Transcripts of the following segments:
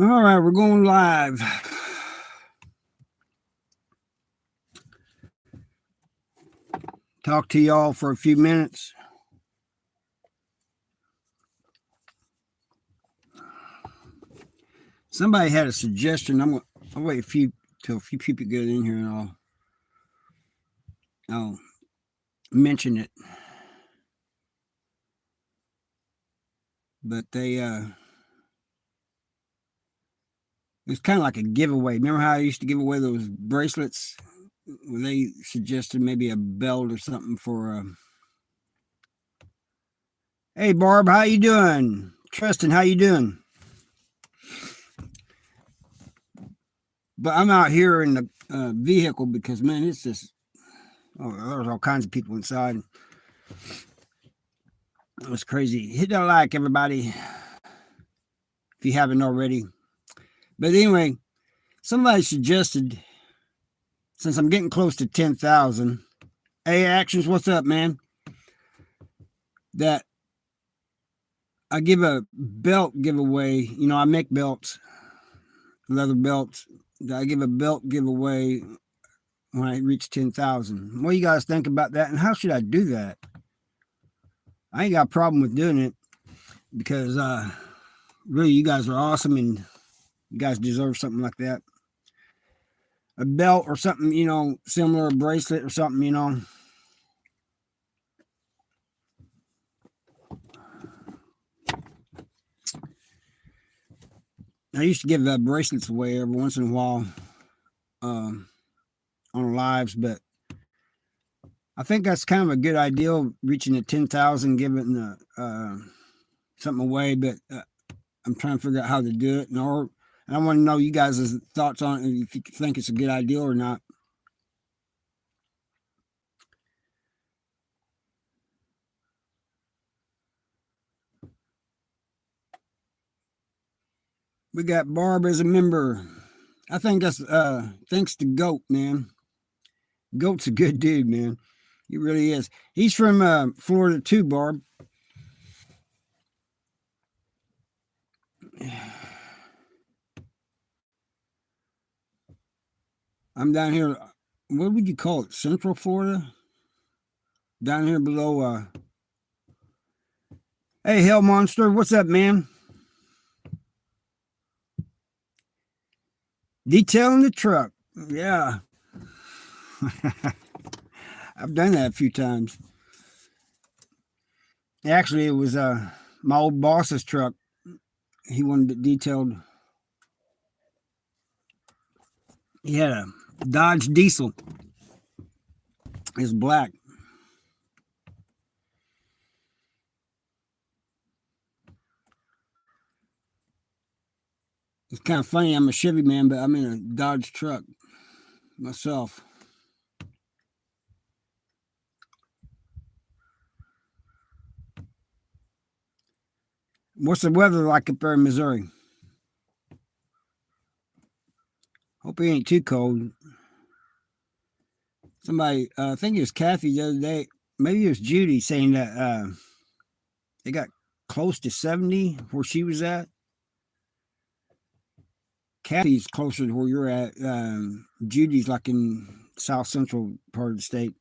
All right, we're going live. Talk to y'all for a few minutes. Somebody had a suggestion. I'll wait till a few people get in here, and I'll mention it. But it's kind of like a giveaway. Remember how I used to give away those bracelets? Well, they suggested maybe a belt or something for. Hey, Barb, how you doing? Tristan, how you doing? But I'm out here in the vehicle because, man, it's just there's all kinds of people inside. It's crazy. Hit that like, everybody, if you haven't already. But anyway, somebody suggested, since I'm getting close to 10,000, hey, Actions, what's up, man? That I give a belt giveaway. You know, I make belts, leather belts. I give a belt giveaway when I reach 10,000. What do you guys think about that? And how should I do that? I ain't got a problem with doing it because really, you guys are awesome and you guys deserve something like that. A belt or something, you know, similar, a bracelet or something, you know. I used to give bracelets away every once in a while on lives, but I think that's kind of a good idea, reaching the 10,000, giving something away, but I'm trying to figure out how to do it. And I want to know you guys' thoughts on it, if you think it's a good idea or not. We got Barb as a member. I think that's thanks to Goat, man. Goat's a good dude, man. He really is. He's from Florida too, Barb. I'm down here. What would you call it? Central Florida? Down here below. Hey, Hell Monster. What's up, man? Detailing the truck. Yeah. I've done that a few times. Actually, it was my old boss's truck. He wanted it detailed. He had a Dodge Diesel. It's black. It's kind of funny. I'm a Chevy man, but I'm in a Dodge truck myself. What's the weather like up there in Missouri? Hope it ain't too cold. Somebody, I think it was Kathy the other day, maybe it was Judy, saying that they got close to 70 where she was at. Kathy's closer to where you're at. Judy's like in south central part of the state.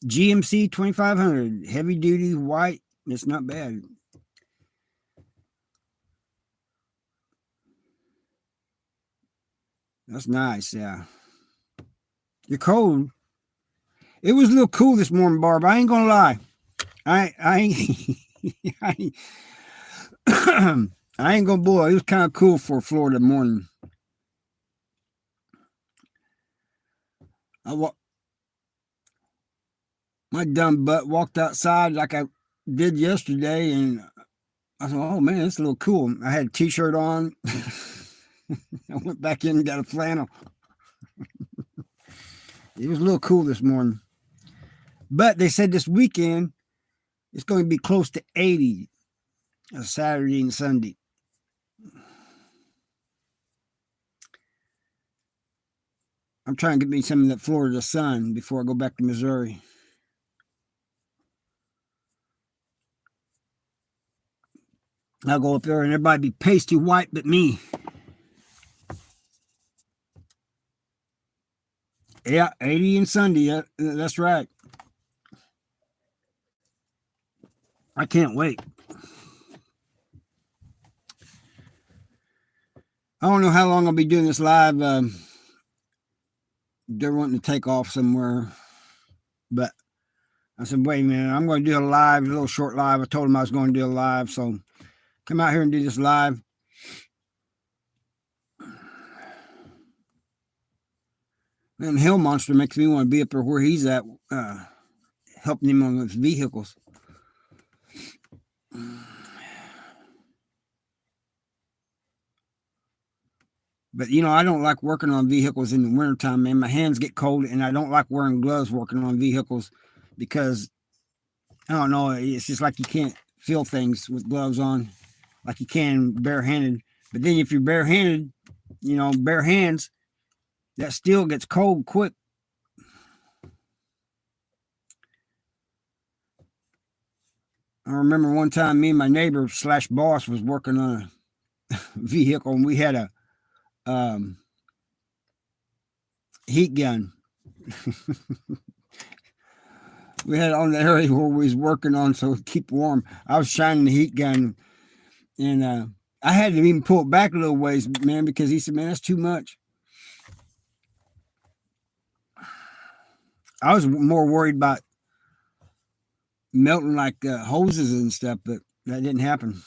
GMC 2500, heavy duty, white. It's not bad. That's nice, yeah. You're cold. It was a little cool this morning, Barb. I ain't gonna lie. I ain't I ain't gonna bull. It was kind of cool for Florida morning. My dumb butt walked outside like I did yesterday, and I thought, oh man, it's a little cool. I had a t-shirt on. I went back in and got a flannel. It was a little cool this morning. But they said this weekend it's going to be close to 80, Saturday and Sunday. I'm trying to get me some of that Florida sun before I go back to Missouri. I'll go up there and everybody be pasty white but me. Yeah, 80 and Sunday. That's right. I can't wait. I don't know how long I'll be doing this live. They're wanting to take off somewhere, but I said, wait a minute, I'm going to do a live, a little short live. I told them I was going to do a live, so come out here and do this live. And Hill Monster makes me want to be up there where he's at, helping him on his vehicles. But, I don't like working on vehicles in the wintertime, man. My hands get cold, and I don't like wearing gloves working on vehicles because, I don't know, it's just like you can't feel things with gloves on like you can barehanded. But then if you're barehanded, bare hands, that steel gets cold quick. I remember one time me and my neighbor / boss was working on a vehicle, and we had a heat gun. We had it on the area where we was working on so to keep warm. I was shining the heat gun, and I had to even pull it back a little ways, man, because he said, man, that's too much. I was more worried about melting like hoses and stuff, but that didn't happen.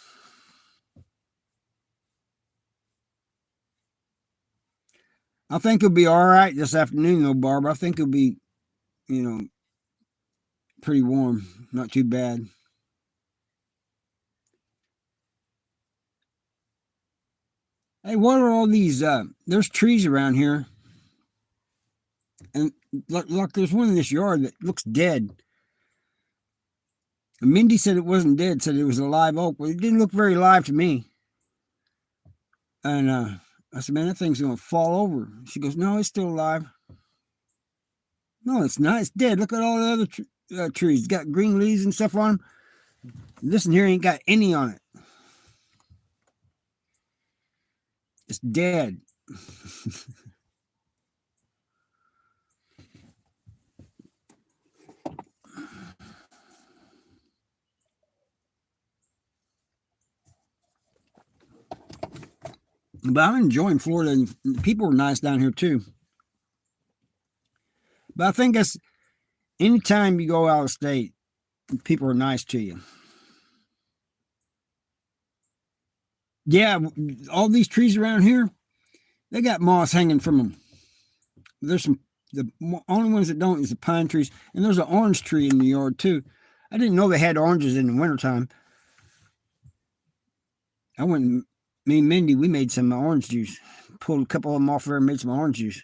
I think it'll be all right this afternoon, though, Barbara. I think it'll be, pretty warm, not too bad. Hey, what are all these? There's trees around here, and look, there's one in this yard that looks dead. And Mindy said it wasn't dead; said it was a live oak. Well, it didn't look very live to me. And I said, "Man, that thing's gonna fall over." She goes, "No, it's still alive." No, it's not. It's dead. Look at all the other trees. It's got green leaves and stuff on them. This one here ain't got any on it. It's dead. But I'm enjoying Florida, and people are nice down here too. But I think that's anytime you go out of state, people are nice to you. Yeah, all these trees around here, they got moss hanging from them. There's the only ones that don't is the pine trees, and there's an orange tree in the yard too. I didn't know they had oranges in the wintertime. Me and Mindy, we made some orange juice. Pulled a couple of them off there and made some orange juice.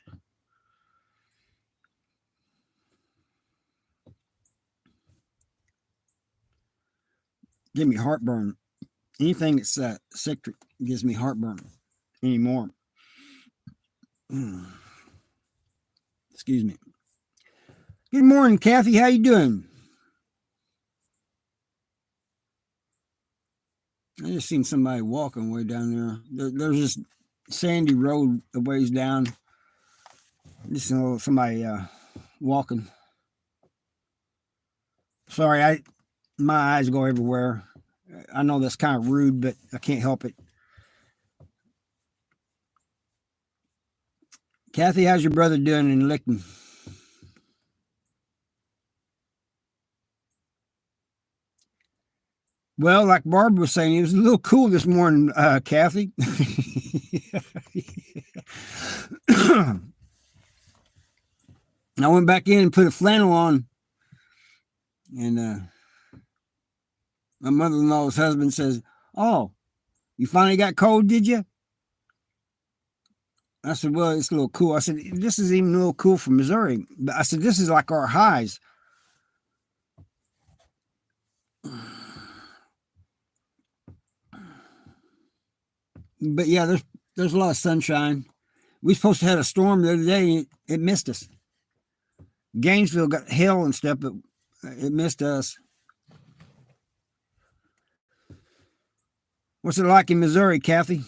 Give me heartburn. Anything that's citric gives me heartburn anymore. Excuse me. Good morning, Kathy. How you doing? I just seen somebody walking way down there. There's this sandy road a ways down. Just somebody walking. Sorry, my eyes go everywhere. I know that's kind of rude, but I can't help it. Kathy, how's your brother doing in Licton? Well, like Barbara was saying, it was a little cool this morning, Kathy. I went back in and put a flannel on, and my mother-in-law's husband says, "Oh, you finally got cold, did you?" I said, "Well, it's a little cool." I said, "This is even a little cool for Missouri." But I said, "This is like our highs." But yeah, there's a lot of sunshine. We supposed to have a storm the other day. It missed us. Gainesville got hail and stuff, but it missed us. What's it like in Missouri, Kathy?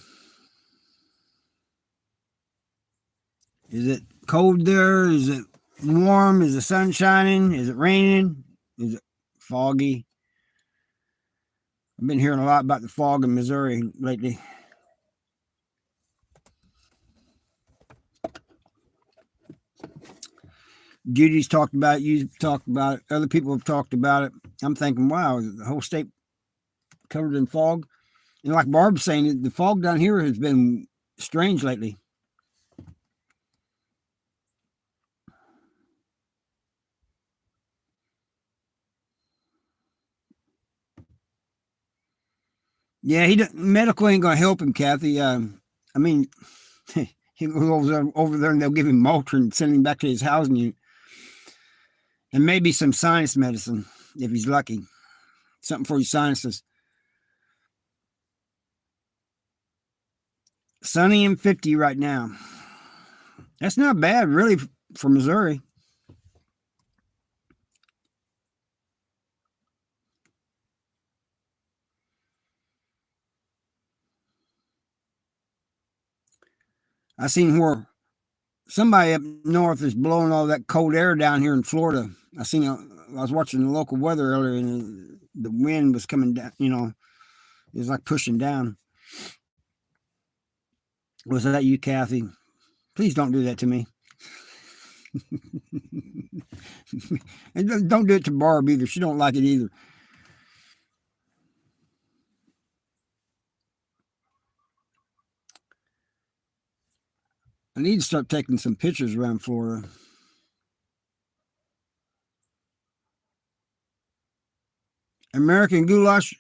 Is it cold there? Is it warm? Is the sun shining? Is it raining? Is it foggy? I've been hearing a lot about the fog in Missouri lately. Judy's talked about it. You've talked about it. Other people have talked about it. I'm thinking, wow, is the whole state covered in fog? And like Barb's saying, the fog down here has been strange lately. Yeah, medical ain't gonna help him, Kathy. I mean, he goes over there and they'll give him Motrin and send him back to his housing unit, and maybe some sinus medicine if he's lucky, something for his sinuses. Sunny and 50 right now. That's not bad, really, for Missouri. I seen where somebody up north is blowing all that cold air down here in Florida. I was watching the local weather earlier, and the wind was coming down. It was like pushing down. Was that you, Kathy? Please don't do that to me. And don't do it to Barb either. She don't like it either. I need to start taking some pictures around Florida. American goulash.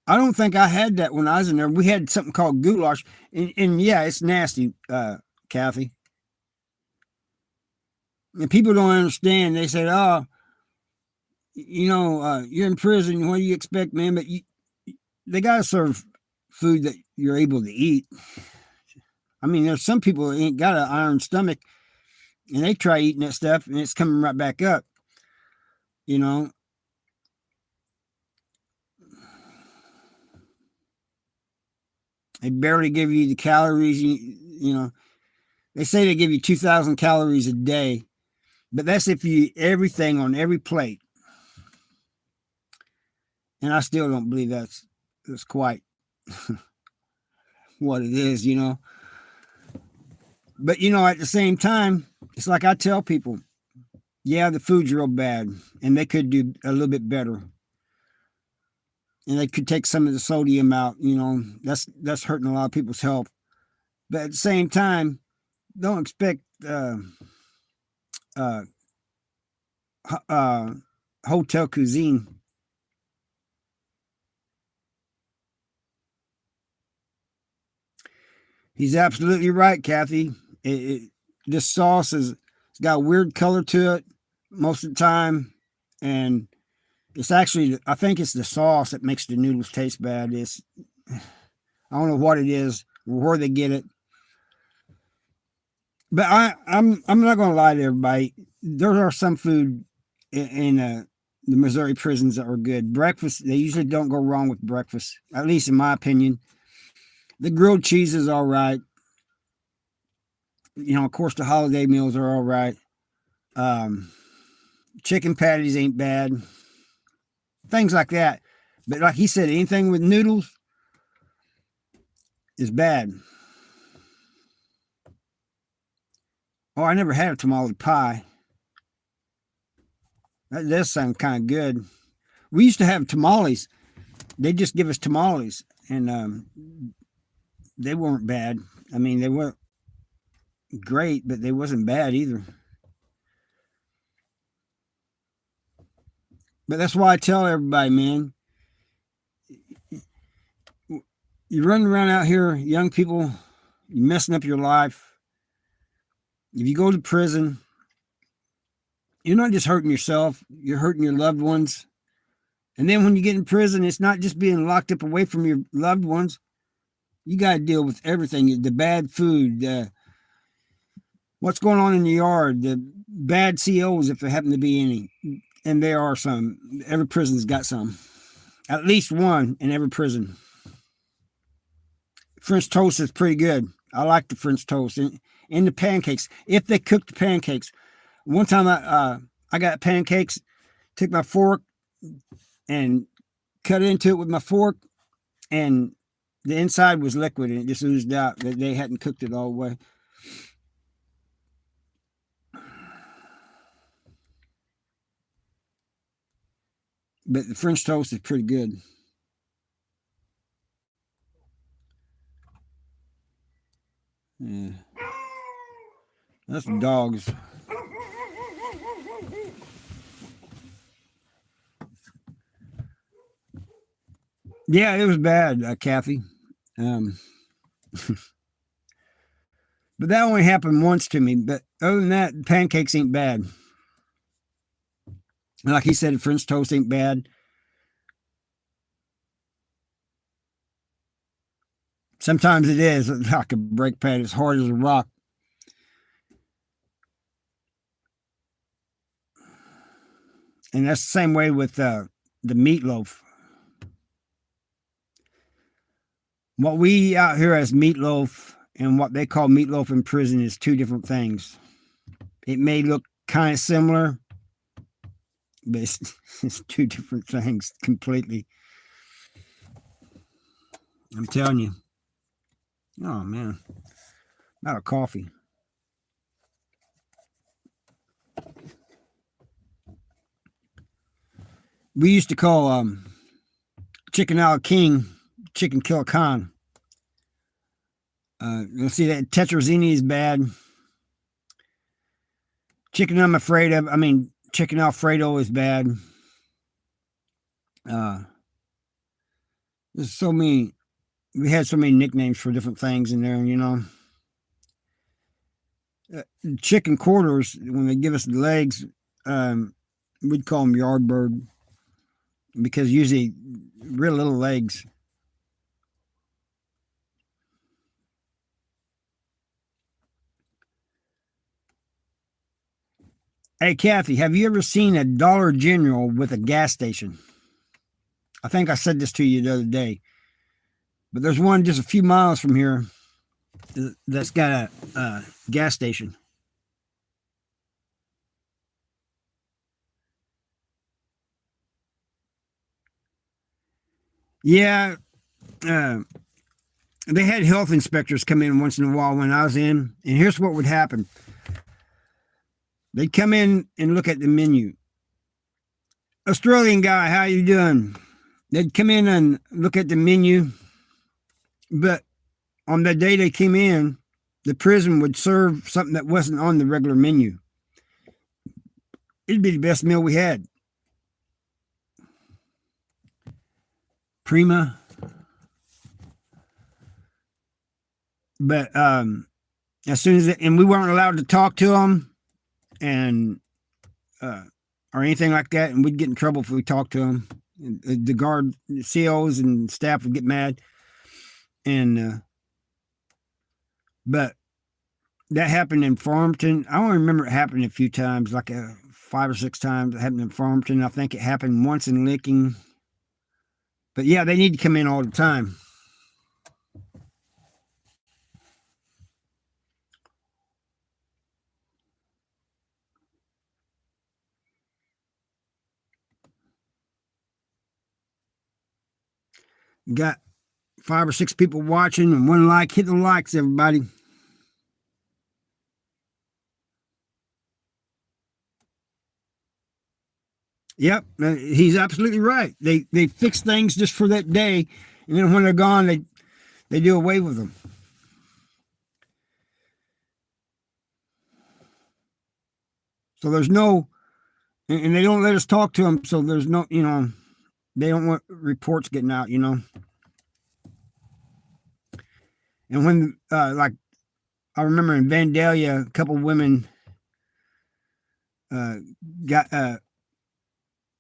I don't think I had that when I was in there. We had something called goulash, and yeah, it's nasty, Kathy. And people don't understand. They say, "Oh, you're in prison. What do you expect, man?" But they got to serve food that you're able to eat. I mean, there's some people that ain't got an iron stomach, and they try eating that stuff, and it's coming right back up. You know. They barely give you the calories. They say they give you 2,000 calories a day, but that's if you eat everything on every plate. And I still don't believe that's quite what it is, But at the same time, it's like I tell people, yeah, the food's real bad, and they could do a little bit better, and they could take some of the sodium out. That's hurting a lot of people's health. But at the same time, don't expect uh, hotel cuisine. He's absolutely right, Kathy. This sauce has got a weird color to it most of the time, and it's actually, I think it's the sauce that makes the noodles taste bad. I don't know what it is or where they get it, but I'm not going to lie to everybody. There are some food in the Missouri prisons that are good. Breakfast, they usually don't go wrong with breakfast, at least in my opinion. The grilled cheese is all right. Of course, the holiday meals are all right. Um, Chicken patties ain't bad. Things like that. But like he said, anything with noodles is bad. Oh, I never had a tamale pie. That does sound kind of good. We used to have tamales. They just give us tamales, and they weren't bad. I mean, they weren't great, but they wasn't bad either. But that's why I tell everybody, man, you're running around out here, young people, you're messing up your life. If you go to prison, you're not just hurting yourself, you're hurting your loved ones. And then when you get in prison, it's not just being locked up away from your loved ones. You got to deal with everything, the bad food, what's going on in the yard, the bad COs, if there happen to be any. And there are some. Every prison's got some. At least one in every prison. French toast is pretty good. I like the French toast. And the pancakes, if they cook the pancakes. One time I got pancakes, took my fork and cut into it with my fork, and the inside was liquid and it just oozed out. They hadn't cooked it all the way. But the French toast is pretty good. Yeah. That's the dogs. Yeah, it was bad, Kathy. Um, but that only happened once to me. But other than that, pancakes ain't bad. Like he said, French toast ain't bad. Sometimes it is like a brake pad, as hard as a rock. And that's the same way with the meatloaf. What we eat out here as meatloaf and what they call meatloaf in prison is two different things. It may look kind of similar, but it's two different things completely. I'm telling you. Oh, man. Not a coffee. We used to call chicken al king, chicken kill a con. You'll see that tetrazzini is bad. Chicken I'm afraid of. I mean, chicken Alfredo is bad. There's so many. We had so many nicknames for different things in there, you know. Chicken quarters, when they give us the legs, we'd call them yardbird because usually real little legs. Hey, Kathy, have you ever seen a Dollar General with a gas station? I think I said this to you the other day, but there's one just a few miles from here that's got a gas station. Yeah, they had health inspectors come in once in a while when I was in, and here's what would happen. They'd come in and look at the menu. Australian guy, how you doing? They'd come in and look at the menu, but on the day they came in, the prison would serve something that wasn't on the regular menu. It'd be the best meal we had. Prima. But as soon as and we weren't allowed to talk to them and or anything like that, and we'd get in trouble if we talked to them. The guard, the COs and staff would get mad, and but that happened in Farmington. I only remember it happening a few times, like 5 or 6 times. It happened in Farmington. I think it happened once in Licking. But yeah, they need to come in all the time. Got 5 or 6 people watching and 1 like. Hit the likes, everybody. Yep, he's absolutely right. They fix things just for that day, and then when they're gone, they do away with them. So there's no, and they don't let us talk to them. So there's no, you know, they don't want reports getting out, you know. And when, like, I remember in Vandalia, a couple women got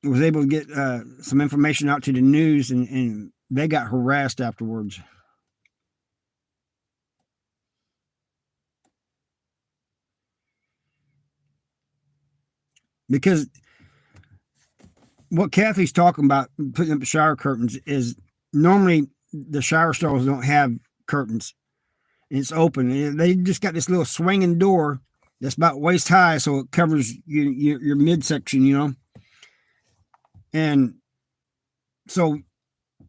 was able to get some information out to the news, and they got harassed afterwards. Because what Kathy's talking about, putting up shower curtains, is normally the shower stalls don't have curtains. And it's open. They just got this little swinging door, that's about waist high, so it covers your midsection, you know. And so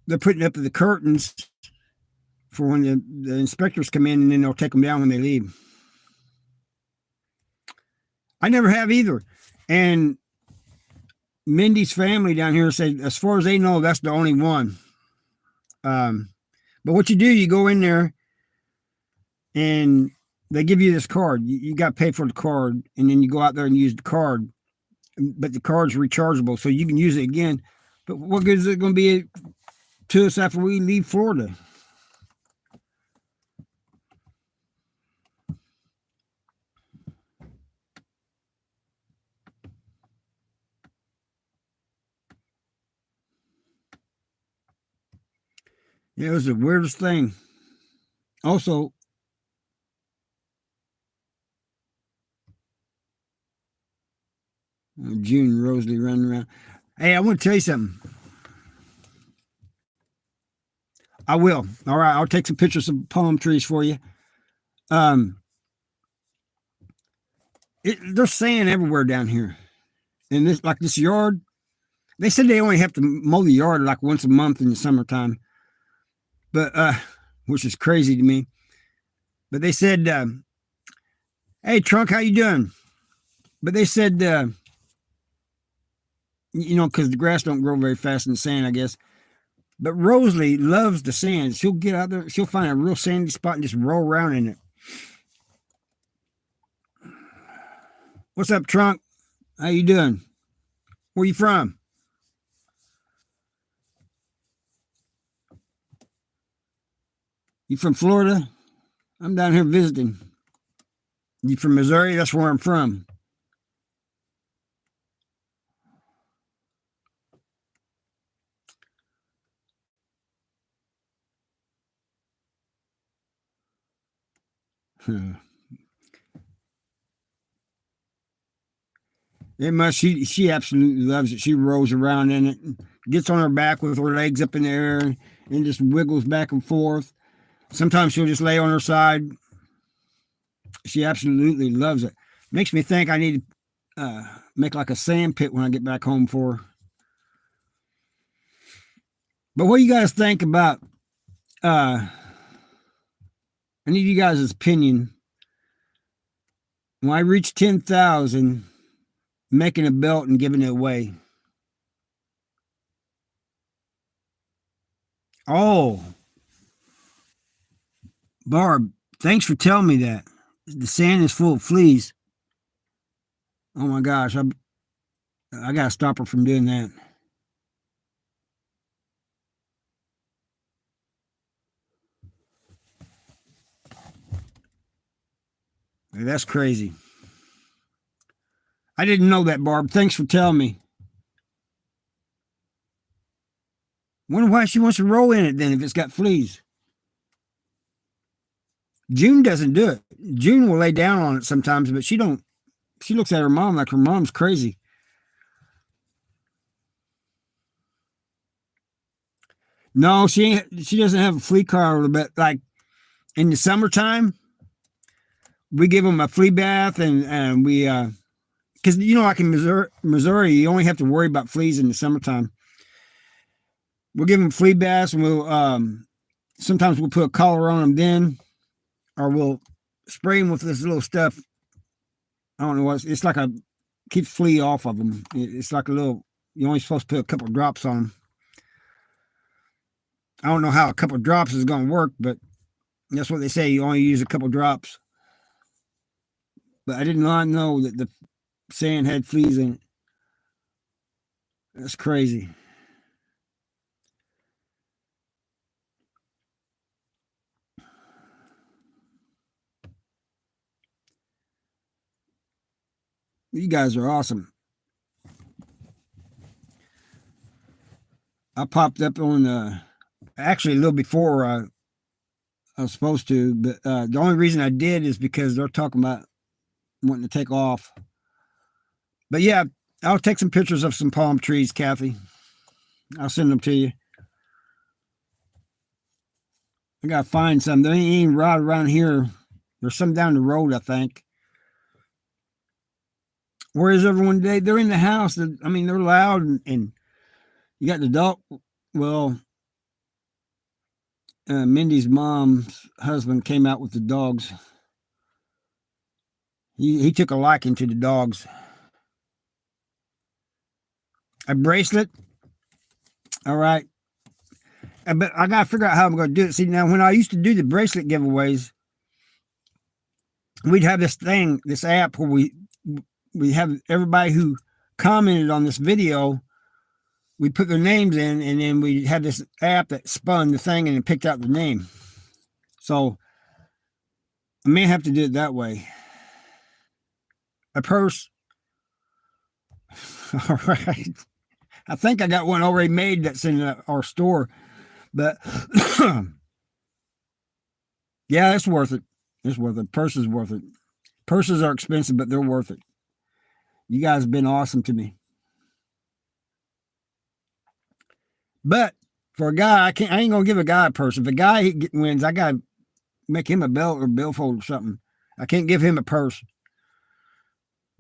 they're putting up the curtains for when the inspectors come in, and then they'll take them down when they leave. I never have either. And Mindy's family down here said, as far as they know, that's the only one. But what you do, you go in there and they give you this card. You got to pay for the card, and then you go out there and use the card. But the card's rechargeable, so you can use it again. But what good is it going to be to us after we leave Florida? Yeah, it was the weirdest thing. Also, June Rosalie running around. Hey, I want to tell you something. I will. All right, I'll take some pictures of palm trees for you. There's sand everywhere down here, and this yard. They said they only have to mow the yard like once a month in the summertime, but which is crazy to me. But they said, "Hey, Trunk, how you doing?" But they said, you know, because the grass don't grow very fast in the sand, I guess. But Rosalie loves the sand. She'll get out there, she'll find a real sandy spot and just roll around in it. What's up, Trunk? How you doing? Where you from? You from Florida? I'm down here visiting. You from Missouri? That's where I'm from. It must. She absolutely loves it. She rolls around in it, gets on her back with her legs up in the air, and just wiggles back and forth. Sometimes she'll just lay on her side. She absolutely loves it. Makes me think I need to make like a sand pit when I get back home for her. But what do you guys think about? I need you guys' opinion. When I reach 10,000, making a belt and giving it away. Oh, Barb, thanks for telling me that. The sand is full of fleas. Oh my gosh, I gotta stop her from doing that. That's crazy. I didn't know that, Barb. Thanks for telling me. Wonder why she wants to roll in it then if it's got fleas. June doesn't do it. June will lay down on it sometimes, but she don't. She looks at her mom like her mom's crazy. No, she ain't. She doesn't have a flea collar, but like in the summertime, we give them a flea bath, and we because you know, like in Missouri, you only have to worry about fleas in the summertime. We'll give them flea baths, and we'll sometimes we'll put a collar on them then, or we'll spray them with this little stuff. I don't know what it's like. A keeps flea off of them. It's like a little. You're only supposed to put a couple of drops on them. I don't know how a couple of drops is going to work, but that's what they say. You only use a couple of drops. But I did not know that the sand had fleas in it. That's crazy. You guys are awesome. I popped up on actually a little before I was supposed to, but the only reason I did is because they're talking about wanting to take off. But yeah, I'll take some pictures of some palm trees, Kathy. I'll send them to you. I gotta find some. There ain't right around here. There's some down the road, I think. Where is everyone today? They're in the house. I mean, they're loud, and you got the dog. Well, Mindy's mom's husband came out with the dogs. He took a liking to the dogs. A bracelet. All right. But I got to figure out how I'm going to do it. See, now when I used to do the bracelet giveaways, we'd have this thing, this app where we have everybody who commented on this video, we put their names in, and then we had this app that spun the thing and it picked out the name. So I may have to do it that way. A purse. All right. I think I got one already made that's in our store, but yeah, it's worth it. It's worth it. Purse is worth it. Purses are expensive, but they're worth it. You guys have been awesome to me. But for a guy, I ain't gonna give a guy a purse. If a guy wins, I gotta make him a belt or billfold or something. I can't give him a purse.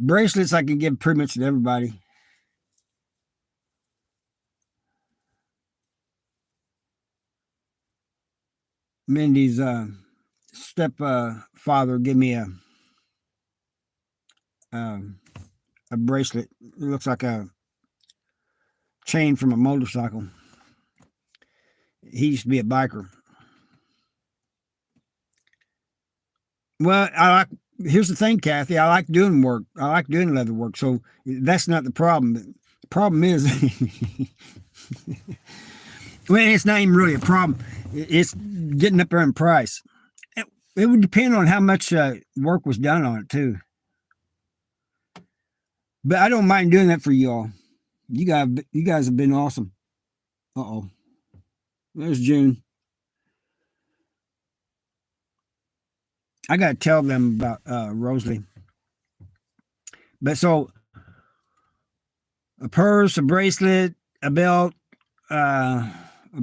Bracelets I can give pretty much to everybody. Mindy's stepfather gave me a bracelet. It looks like a chain from a motorcycle. He used to be a biker. Well, here's the thing, Kathy. I like doing work. I like doing leather work. So that's not the problem. The problem is, well, it's not even really a problem. It's getting up there in price. It would depend on how much work was done on it too. But I don't mind doing that for y'all. You guys have been awesome. Uh-oh. There's June. I got to tell them about Rosalie. But so, a purse, a bracelet, a belt, a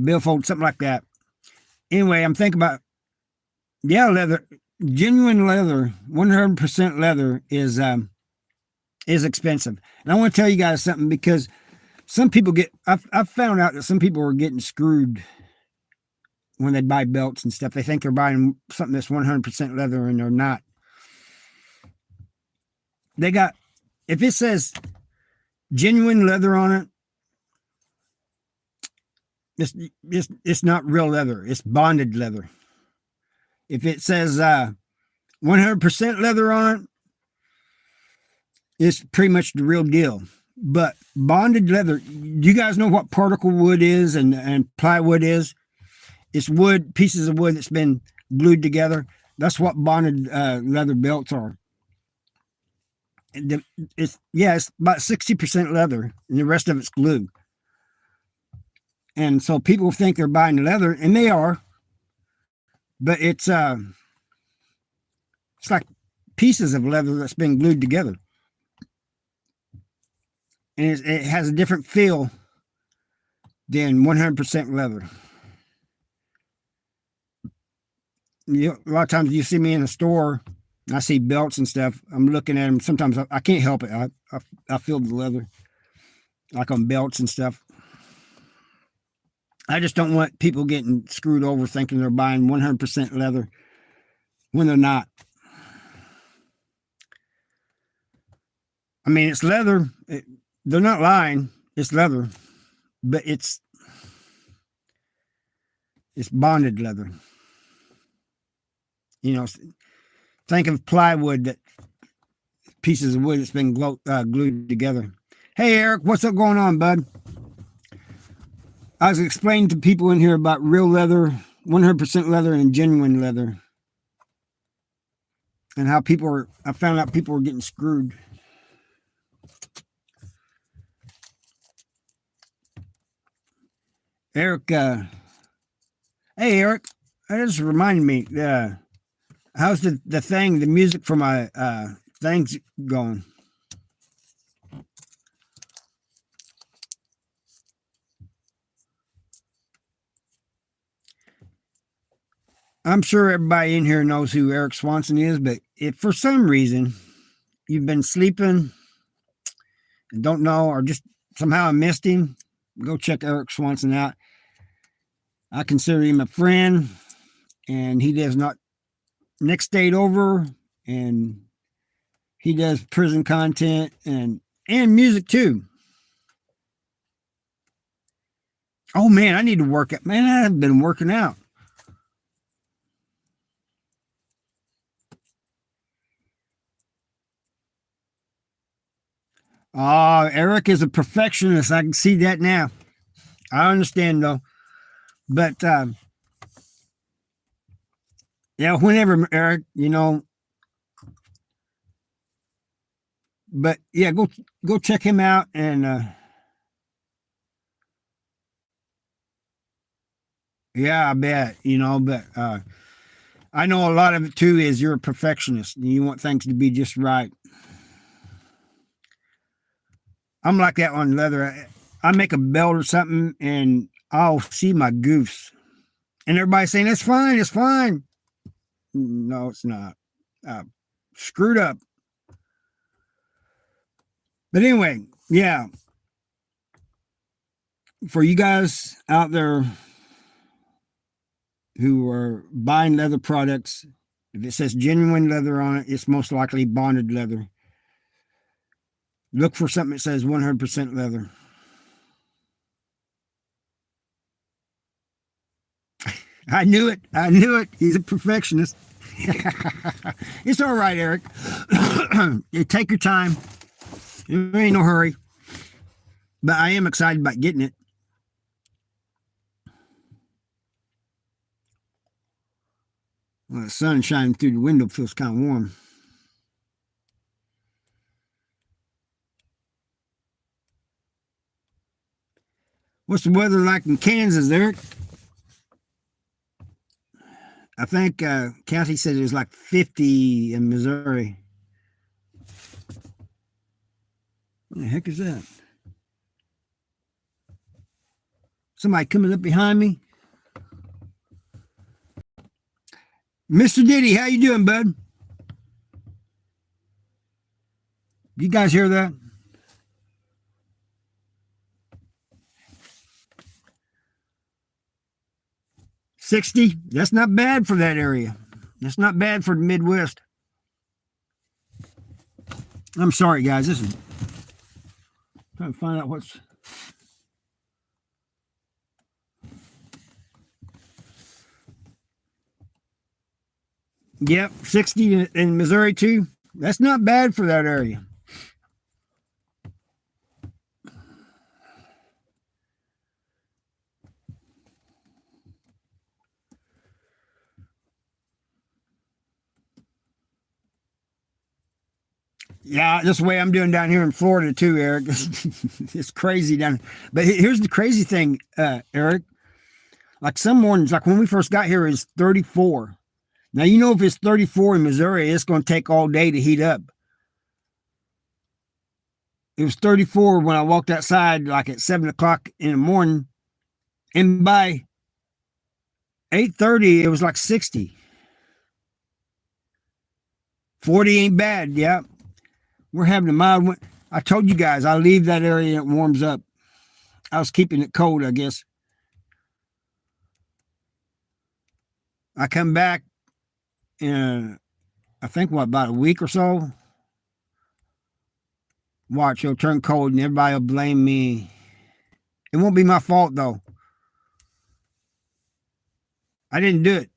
billfold, something like that. Anyway, I'm thinking about, yeah, leather. Genuine leather, 100% leather is expensive. And I want to tell you guys something, because some people I've found out that some people are getting screwed when they buy belts and stuff. They think they're buying something that's 100% leather, and they're not. If it says genuine leather on it, it's not real leather. It's bonded leather. If it says 100% leather on it, it's pretty much the real deal. But bonded leather, do you guys know what particle wood is and plywood is? It's wood, pieces of wood that's been glued together. That's what bonded leather belts are. It's about 60% leather, and the rest of it's glue. And so people think they're buying leather, and they are, but it's like pieces of leather that's been glued together, and it has a different feel than 100% leather. A lot of times you see me in a store, and I see belts and stuff. I'm looking at them. Sometimes I can't help it. I feel the leather, like on belts and stuff. I just don't want people getting screwed over thinking they're buying 100% leather when they're not. I mean, it's leather. They're not lying. It's leather, but it's bonded leather. You know, think of plywood, that pieces of wood that's been glued together. Hey, Eric, what's up going on, bud? I was explaining to people in here about real leather, 100% leather, and genuine leather, and how I found out people were getting screwed. Eric, hey, Eric, that just reminded me, how's the music for my things going? I'm sure everybody in here knows who Eric Swanson is, but if for some reason you've been sleeping and don't know, or just somehow I missed him, go check Eric Swanson out. I consider him a friend, and he does not next state over, and he does prison content and music too. Oh man, I need to work out. Man, I haven't been working out. Eric is a perfectionist. I can see that now. I understand though, but yeah, whenever Eric, but yeah, go check him out, and yeah, I bet but I know a lot of it too is you're a perfectionist and you want things to be just right. I'm like that on leather. I make a belt or something and I'll see my goofs, and everybody's saying it's fine, it's fine. No, it's not. Screwed up. But anyway, yeah. For you guys out there who are buying leather products, if it says genuine leather on it, it's most likely bonded leather. Look for something that says 100% leather. I knew it. I knew it. He's a perfectionist. It's all right, Eric. You take your time. There ain't no hurry. But I am excited about getting it. Well, the sun shining through the window feels kind of warm. What's the weather like in Kansas, Eric? I think Kathy said it was like 50 in Missouri. What the heck is that? Somebody coming up behind me? Mr. Diddy, how you doing, bud? You guys hear that? $60? That's not bad for that area. That's not bad for the Midwest. I'm sorry, guys. This is trying to find out what's. Yep, 60 in Missouri too. That's not bad for that area. Yeah, that's the way I'm doing down here in Florida too, Eric. It's crazy down here. But here's the crazy thing, Eric. Like some mornings, like when we first got here, it's 34. Now, if it's 34 in Missouri, it's going to take all day to heat up. It was 34 when I walked outside, like at 7 o'clock in the morning. And by 8:30, it was like 60. 40 ain't bad. Yeah. We're having a mild winter. I told you guys, I leave that area and it warms up. I was keeping it cold, I guess. I come back in, I think, about a week or so. Watch, it'll turn cold and everybody will blame me. It won't be my fault, though. I didn't do it.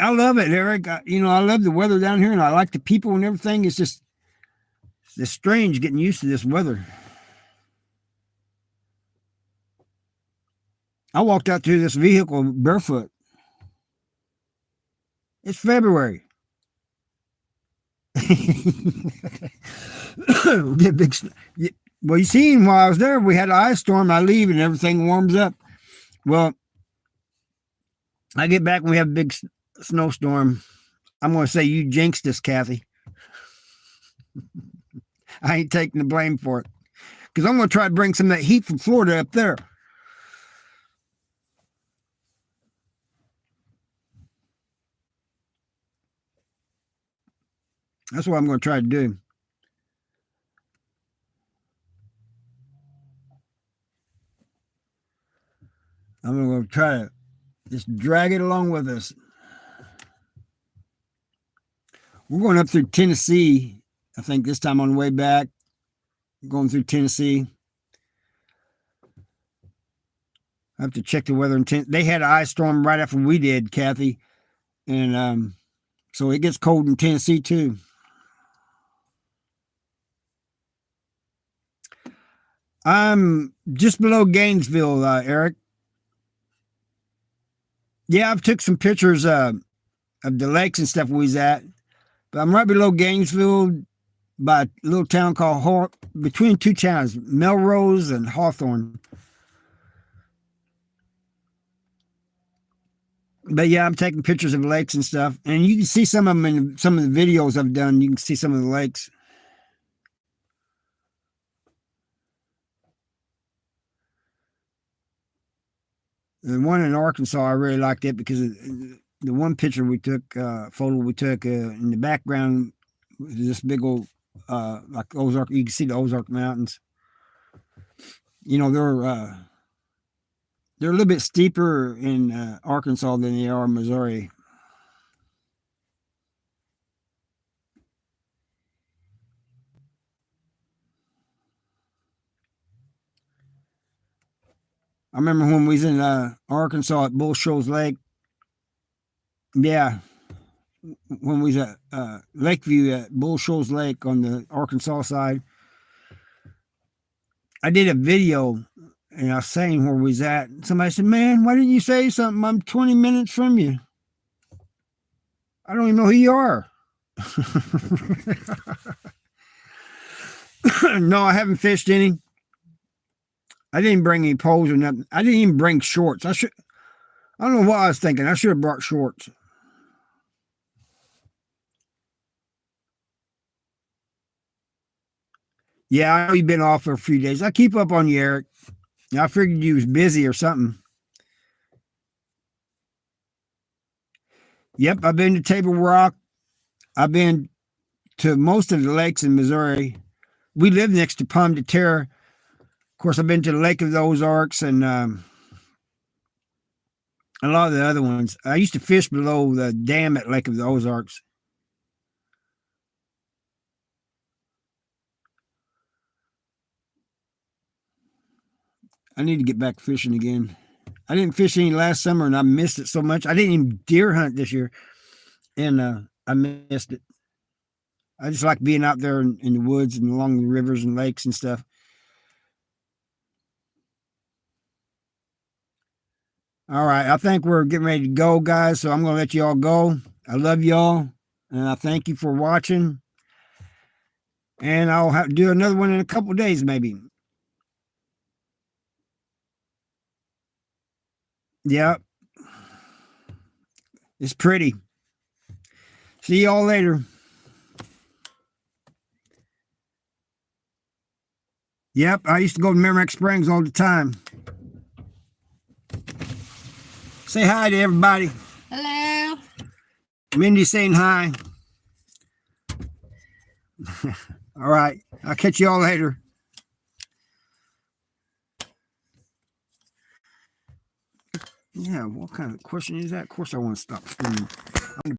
I love it, Eric. I love the weather down here and I like the people and everything. It's strange getting used to this weather. I walked out to this vehicle barefoot. It's February. Well, you seen while I was there, we had an ice storm. I leave and everything warms up. Well, I get back and we have a big snowstorm. I'm going to say you jinxed us, Kathy. I ain't taking the blame for it because I'm going to try to bring some of that heat from Florida up there. That's what I'm going to try to do. I'm going to try to just drag it along with us. We're going up through Tennessee, I think this time on the way back, going through Tennessee. I have to check the weather in Tennessee. They had an ice storm right after we did, Kathy. And so it gets cold in Tennessee too. I'm just below Gainesville, Eric. Yeah, I've took some pictures of the lakes and stuff we was at. But I'm right below Gainesville by a little town called between two towns, Melrose and Hawthorne. But yeah, I'm taking pictures of lakes and stuff. And you can see some of them in some of the videos I've done. You can see some of the lakes. The one in Arkansas, I really liked it because the one picture we took, photo we took in the background was this big old, like Ozark. You can see the Ozark Mountains. You know, they're a little bit steeper in Arkansas than they are in Missouri. I remember when we was in Arkansas at Bull Shoals Lake. Yeah, when we was at Lakeview at Bull Shoals Lake on the Arkansas side, I did a video and I was saying where we was at. Somebody said, "Man, why didn't you say something? I'm 20 minutes from you. I don't even know who you are." No, I haven't fished any. I didn't bring any poles or nothing. I didn't even bring shorts. I don't know what I was thinking. I should have brought shorts. Yeah, I know you've been off for a few days. I keep up on you, Eric. I figured you was busy or something. Yep, I've been to Table Rock. I've been to most of the lakes in Missouri. We live next to Pomme de Terre. Of course, I've been to the Lake of the Ozarks and a lot of the other ones. I used to fish below the dam at Lake of the Ozarks. I need to get back fishing again. I didn't fish any last summer and I missed it so much. I didn't even deer hunt this year and I missed it. I just like being out there in the woods and along the rivers and lakes and stuff. All right. I think we're getting ready to go, guys. So I'm going to let you all go. I love y'all. And I thank you for watching. And I'll have to do another one in a couple of days, maybe. Yeah. It's pretty. See y'all later. Yep. I used to go to Merrimack Springs all the time. Say hi to everybody. Hello. Mindy saying hi. All right. I'll catch you all later. Yeah, what kind of question is that? Of course I want to stop streaming.